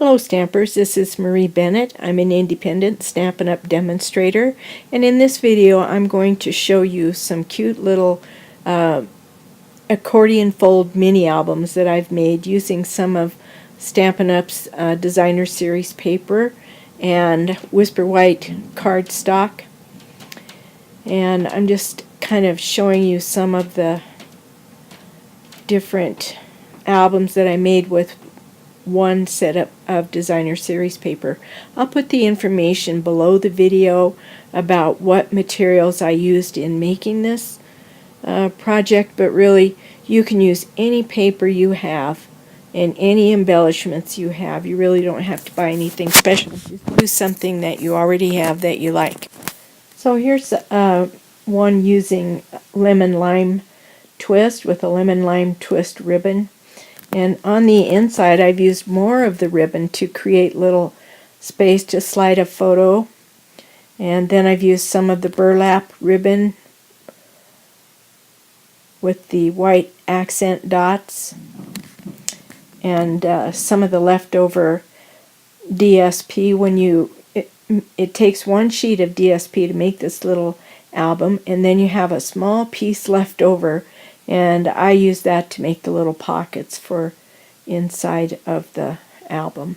Hello Stampers, this is Marie Bennett. I'm an independent Stampin' Up! Demonstrator, and in this video I'm going to show you some cute little accordion fold mini albums that I've made using some of Stampin' Up's designer series paper and Whisper White cardstock. And I'm just kind of showing you some of the different albums that I made with one set of designer series paper. I'll put the information below the video about what materials I used in making this project, but really you can use any paper you have and any embellishments you have. You really don't have to buy anything special. Just use something that you already have that you like. So here's one using lemon lime twist with a lemon lime twist ribbon. And on the inside I've used more of the ribbon to create little space to slide a photo. And then I've used some of the burlap ribbon with the white accent dots and some of the leftover DSP. When it takes one sheet of DSP to make this little album, and then you have a small piece left over, and I use that to make the little pockets for inside of the album.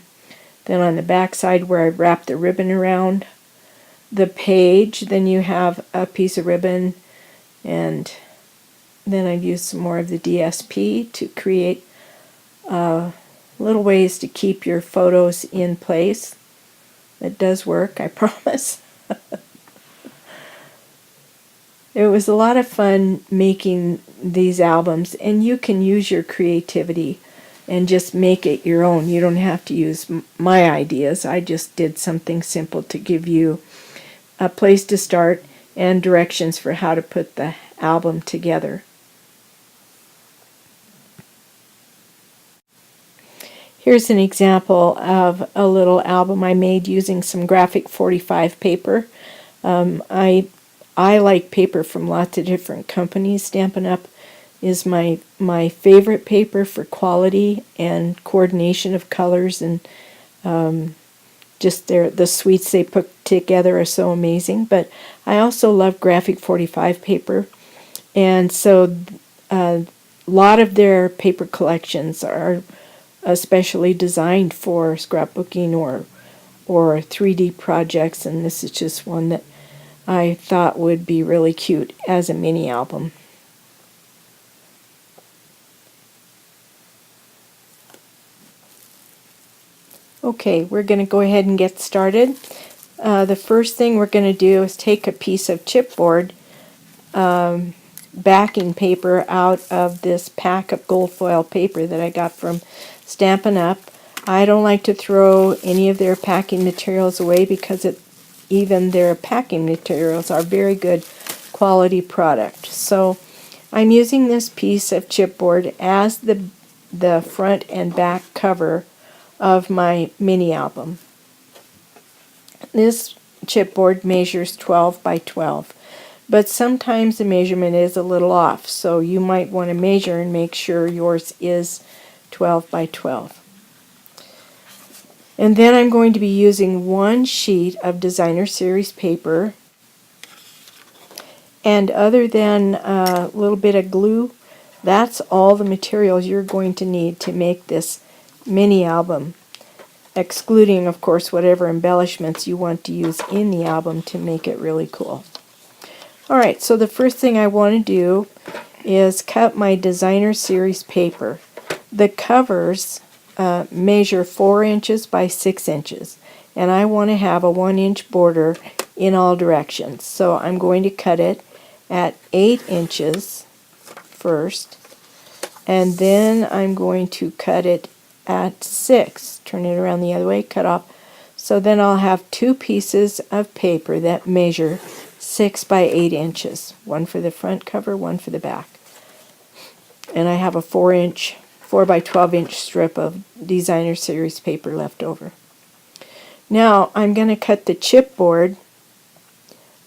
Then on the back side where I wrap the ribbon around the page, then you have a piece of ribbon, and then I've used some more of the DSP to create little ways to keep your photos in place. It does work, I promise. It was a lot of fun making these albums, and you can use your creativity and just make it your own. You don't have to use my ideas. I just did something simple to give you a place to start and directions for how to put the album together. Here's an example of a little album I made using some graphic 45 paper. I like paper from lots of different companies. Stampin' Up! Is my favorite paper for quality and coordination of colors, and just the suites they put together are so amazing. But I also love graphic 45 paper, and so a lot of their paper collections are especially designed for scrapbooking or 3D projects, and this is just one that I thought would be really cute as a mini album. Okay, we're going to go ahead and get started. The first thing we're going to do is take a piece of chipboard backing paper out of this pack of gold foil paper that I got from Stampin' Up! I don't like to throw any of their packing materials away because even their packing materials are very good quality product. So I'm using this piece of chipboard as the front and back cover of my mini album. This chipboard measures 12 by 12, but sometimes the measurement is a little off, so you might want to measure and make sure yours is 12 by 12. And then I'm going to be using one sheet of designer series paper, and other than a little bit of glue, that's all the materials you're going to need to make this mini album, excluding of course whatever embellishments you want to use in the album to make it really cool. Alright, so the first thing I want to do is cut my designer series paper. The covers measure 4 inches by 6 inches, and I want to have a 1-inch border in all directions. So I'm going to cut it at 8 inches first, and then I'm going to cut it at 6. Turn it around the other way, cut off. So then I'll have 2 pieces of paper that measure 6 by 8 inches. One for the front cover, one for the back. And I have a 4 by 12 inch strip of designer series paper left over. Now I'm going to cut the chipboard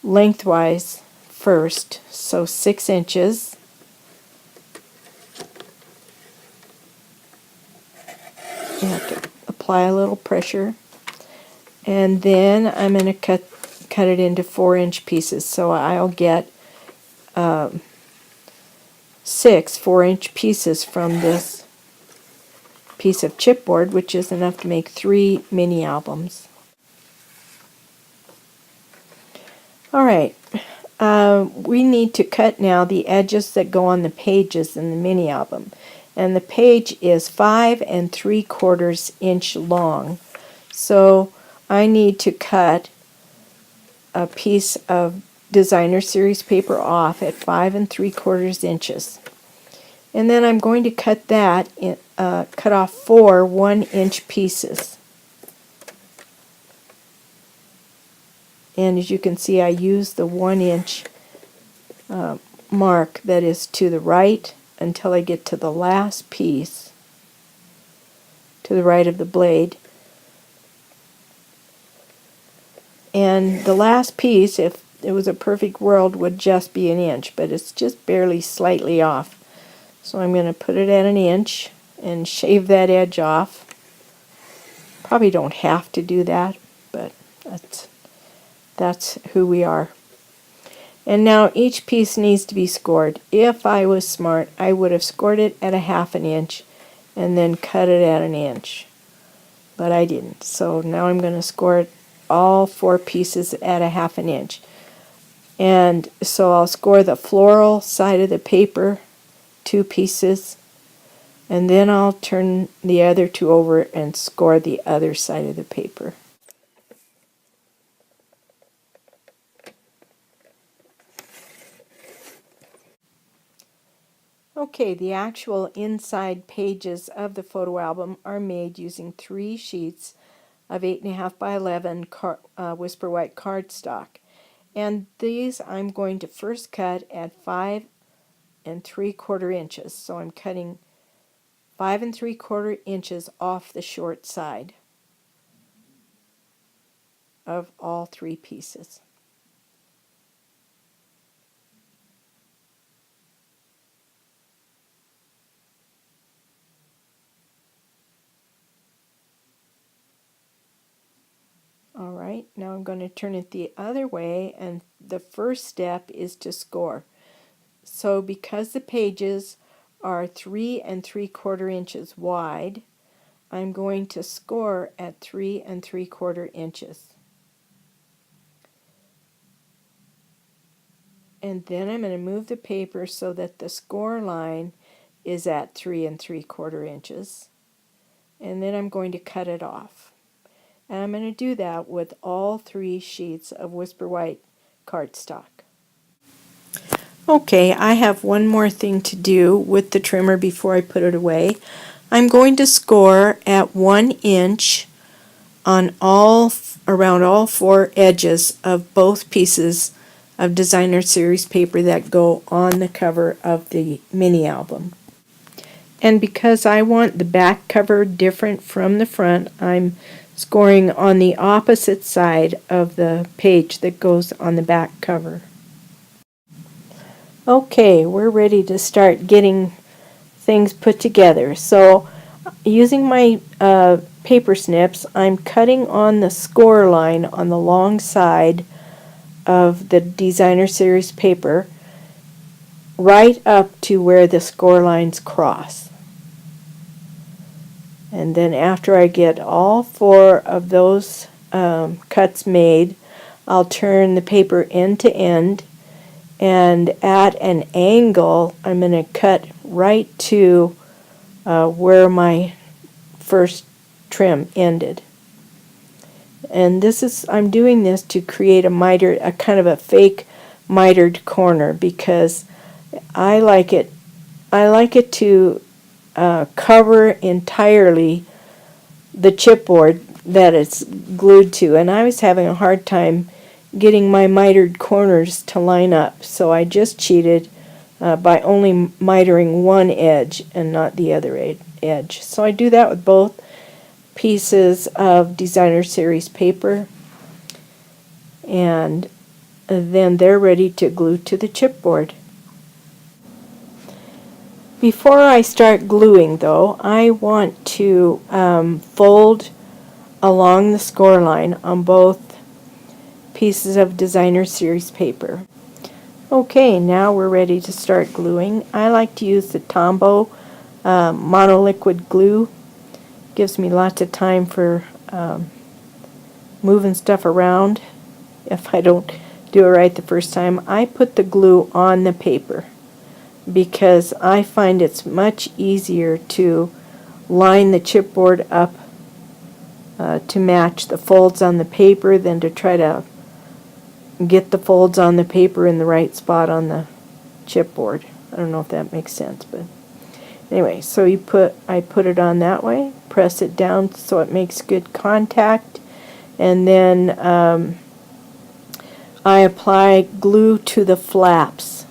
lengthwise first, so 6 inches. You have to apply a little pressure, and then I'm going to cut it into 4-inch pieces. So I'll get 6 4-inch pieces from this piece of chipboard, which is enough to make 3 mini albums. Alright, we need to cut now the edges that go on the pages in the mini album. And the page is 5 3/4 inch long. So I need to cut a piece of designer series paper off at 5 3/4 inches. And then I'm going to cut that in, cut off 4 1-inch pieces. And as you can see, I use the 1-inch mark that is to the right until I get to the last piece to the right of the blade. And the last piece, if it was a perfect world, would just be 1 inch, but it's just barely slightly off. So I'm going to put it at 1 inch and shave that edge off. Probably don't have to do that, but that's who we are. And now each piece needs to be scored. If I was smart, I would have scored it at 1/2 inch and then cut it at 1 inch. But I didn't. So now I'm going to score it all 4 pieces at 1/2 inch. And so I'll score the floral side of the paper 2 pieces, and then I'll turn the other 2 over and score the other side of the paper. Okay, the actual inside pages of the photo album are made using 3 sheets of 8.5 by 11 Whisper White cardstock. And these I'm going to first cut at 5 3/4 inches. So I'm cutting 5 3/4 inches off the short side of all 3 pieces. Alright, now I'm going to turn it the other way, and the first step is to score. So because the pages are 3 3/4 inches wide, I'm going to score at 3 3/4 inches. And then I'm going to move the paper so that the score line is at 3 3/4 inches. And then I'm going to cut it off. And I'm going to do that with all 3 sheets of Whisper White cardstock. Okay, I have one more thing to do with the trimmer before I put it away. I'm going to score at 1 inch on around all 4 edges of both pieces of designer series paper that go on the cover of the mini album. And because I want the back cover different from the front, I'm scoring on the opposite side of the page that goes on the back cover. Okay, we're ready to start getting things put together. So using my paper snips, I'm cutting on the score line on the long side of the designer series paper right up to where the score lines cross. And then after I get all 4 of those cuts made, I'll turn the paper end to end, and at an angle I'm going to cut right to where my first trim ended. And I'm doing this to create a kind of a fake mitered corner, because I like it to cover entirely the chipboard that it's glued to, and I was having a hard time getting my mitered corners to line up, so I just cheated by only mitering one edge and not the other edge. So I do that with both pieces of designer series paper, and then they're ready to glue to the chipboard. Before I start gluing, though, I want to fold along the score line on both pieces of designer series paper. Okay, now we're ready to start gluing. I like to use the Tombow monoliquid glue. Gives me lots of time for moving stuff around if I don't do it right the first time. I put the glue on the paper because I find it's much easier to line the chipboard up to match the folds on the paper than to try to get the folds on the paper in the right spot on the chipboard. I don't know if that makes sense, but anyway, so I put it on that way, press it down so it makes good contact, and then I apply glue to the flaps,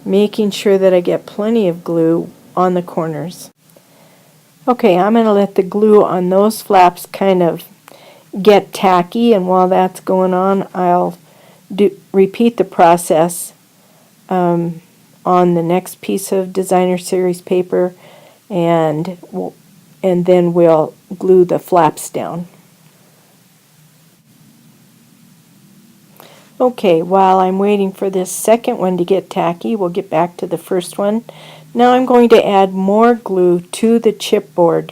making sure that I get plenty of glue on the corners. Okay, I'm going to let the glue on those flaps kind of get tacky, and while that's going on, I'll repeat the process on the next piece of designer series paper, and then we'll glue the flaps down. Okay, while I'm waiting for this second one to get tacky, we'll get back to the first one. Now I'm going to add more glue to the chipboard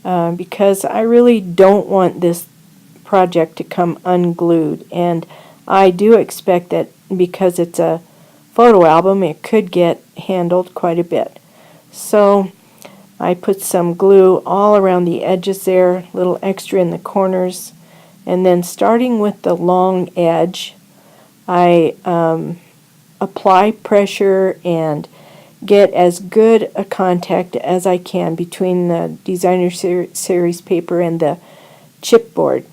because I really don't want this project to come unglued, and I do expect that because it's a photo album it could get handled quite a bit. So I put some glue all around the edges there, a little extra in the corners, and then starting with the long edge I apply pressure and get as good a contact as I can between the designer series paper and the chipboard.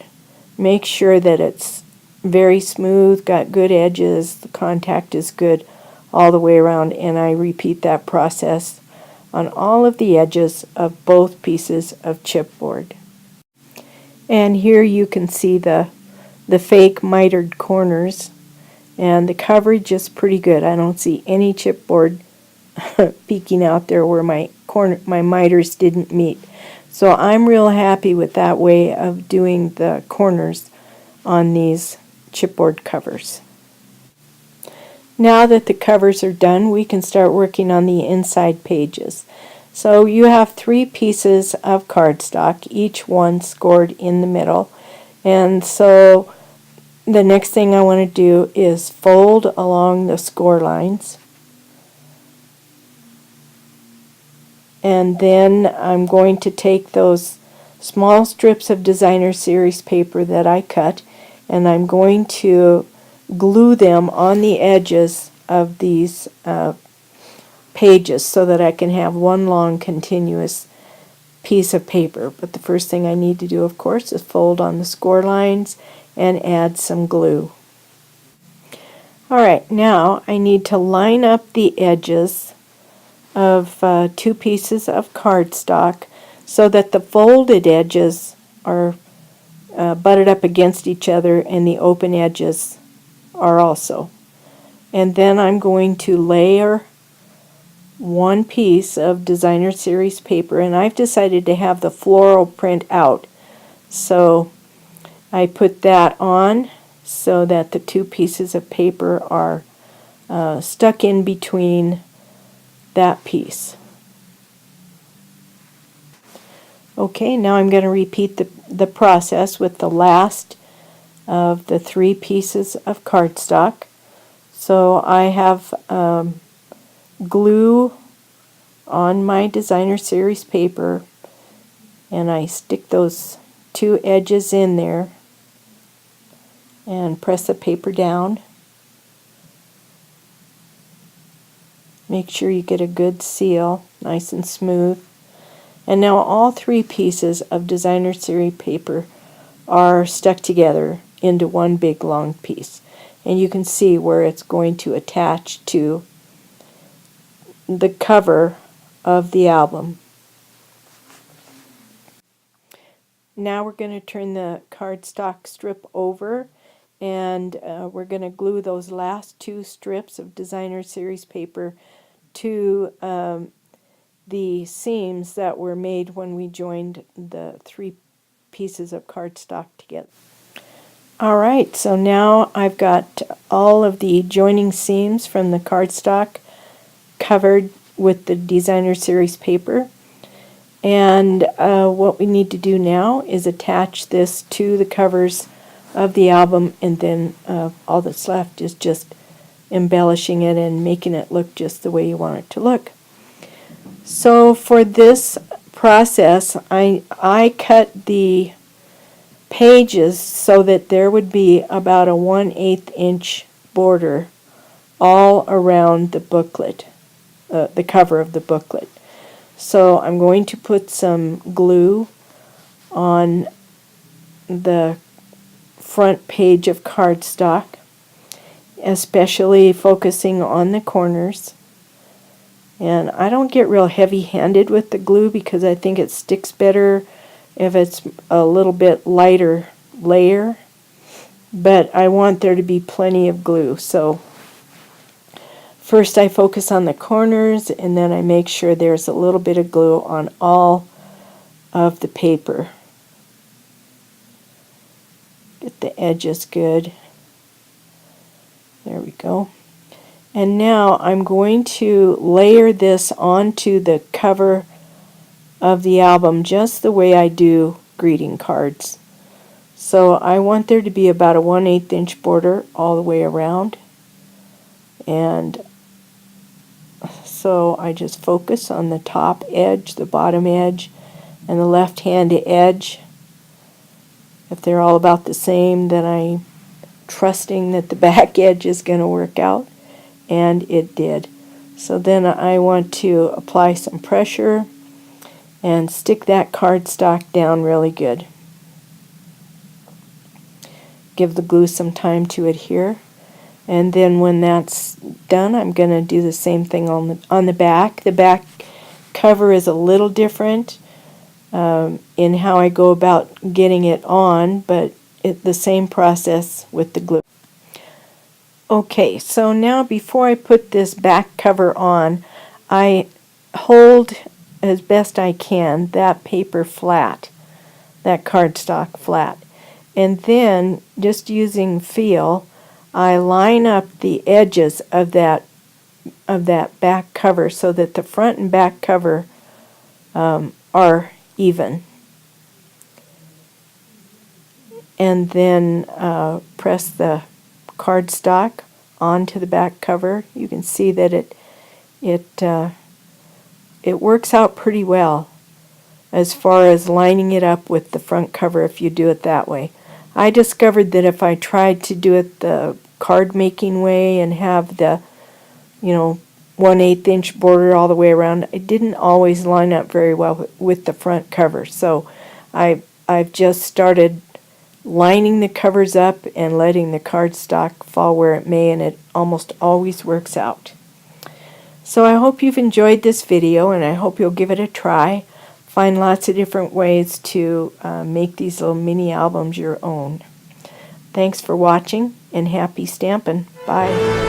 Make sure that it's very smooth, got good edges, the contact is good all the way around, and I repeat that process on all of the edges of both pieces of chipboard. And here you can see the fake mitered corners, and the coverage is pretty good. I don't see any chipboard peeking out there where my miters didn't meet. So I'm real happy with that way of doing the corners on these chipboard covers. Now that the covers are done, we can start working on the inside pages. So you have 3 pieces of cardstock, each one scored in the middle, and so the next thing I want to do is fold along the score lines, and then I'm going to take those small strips of designer series paper that I cut, and I'm going to glue them on the edges of these pages so that I can have one long continuous piece of paper. But the first thing I need to do, of course, is fold on the score lines and add some glue. Alright, now I need to line up the edges of 2 pieces of cardstock so that the folded edges are butted up against each other and the open edges are also. And then I'm going to layer one piece of designer series paper, and I've decided to have the floral print out. So I put that on so that the 2 pieces of paper are stuck in between that piece. Okay, now I'm going to repeat the process with the last of the 3 pieces of cardstock. So I have glue on my designer series paper, and I stick those 2 edges in there and press the paper down. Make sure you get a good seal, nice and smooth. And now all 3 pieces of designer series paper are stuck together into one big long piece. And you can see where it's going to attach to the cover of the album. Now we're going to turn the cardstock strip over, and we're going to glue those last 2 strips of designer series paper to the seams that were made when we joined the 3 pieces of cardstock together. Alright, so now I've got all of the joining seams from the cardstock covered with the Designer Series paper. And what we need to do now is attach this to the covers of the album, and then all that's left is just embellishing it and making it look just the way you want it to look. So for this process, I cut the pages so that there would be about a 1/8 inch border all around the booklet, the cover of the booklet. So I'm going to put some glue on the front page of cardstock, especially focusing on the corners. And I don't get real heavy-handed with the glue because I think it sticks better if it's a little bit lighter layer, but I want there to be plenty of glue. So first I focus on the corners, and then I make sure there's a little bit of glue on all of the paper. Get the edges good. There we go. And now I'm going to layer this onto the cover of the album just the way I do greeting cards. So I want there to be about a 1/8 inch border all the way around. And so I just focus on the top edge, the bottom edge, and the left-hand edge. If they're all about the same, then I'm trusting that the back edge is going to work out. And it did. So then I want to apply some pressure and stick that cardstock down really good. Give the glue some time to adhere. And then when that's done, I'm going to do the same thing on the back. The back cover is a little different in how I go about getting it on, but the same process with the glue. Okay, so now before I put this back cover on, I hold as best I can that paper flat, that cardstock flat. And then, just using feel, I line up the edges of that back cover so that the front and back cover are even. And then press the cardstock onto the back cover. You can see that it works out pretty well as far as lining it up with the front cover if you do it that way. I discovered that if I tried to do it the card making way and have the 1/8 inch border all the way around, it didn't always line up very well with the front cover. So I've just started lining the covers up and letting the cardstock fall where it may, and it almost always works out. So I hope you've enjoyed this video, and I hope you'll give it a try. Find lots of different ways to make these little mini albums your own. Thanks for watching, and happy stampin'. Bye.